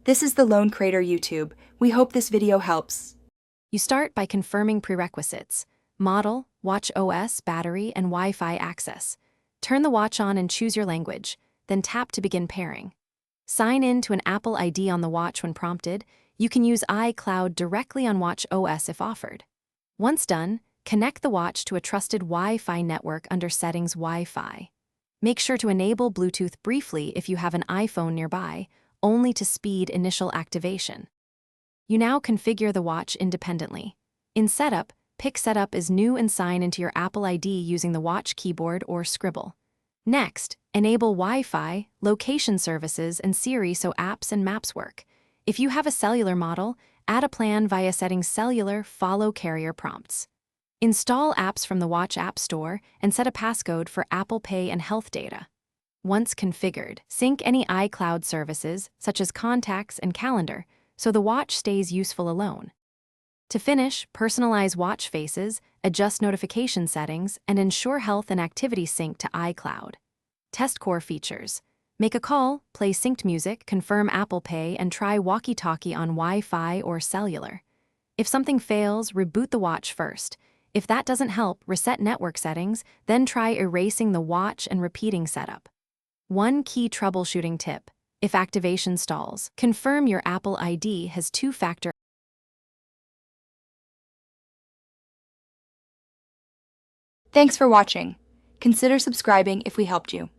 This is the Lone Crater YouTube. We hope this video helps. You start by confirming prerequisites: model, watch OS, battery, and Wi-Fi access. Turn the watch on and choose your language, then tap to begin pairing. Sign in to an Apple ID on the watch when prompted. You can use iCloud directly on watch OS if offered. Once done, connect the watch to a trusted Wi-Fi network under Settings Wi-Fi. Make sure to enable Bluetooth briefly if you have an iPhone nearby, only to speed initial activation. You now configure the watch independently. In Setup, pick Setup as New and sign into your Apple ID using the watch keyboard or Scribble. Next, enable Wi-Fi, location services, and Siri so apps and maps work. If you have a cellular model, add a plan via Settings Cellular, follow carrier prompts. Install apps from the Watch App Store and set a passcode for Apple Pay and health data. Once configured, sync any iCloud services, such as Contacts and Calendar, so the watch stays useful alone. To finish, personalize watch faces, adjust notification settings, and ensure health and activity sync to iCloud. Test core features. Make a call, play synced music, confirm Apple Pay, and try walkie-talkie on Wi-Fi or cellular. If something fails, reboot the watch first. If that doesn't help, reset network settings, then try erasing the watch and repeating setup. One key troubleshooting tip: if activation stalls, confirm your Apple ID has two-factor. Thanks for watching. Consider subscribing if we helped you.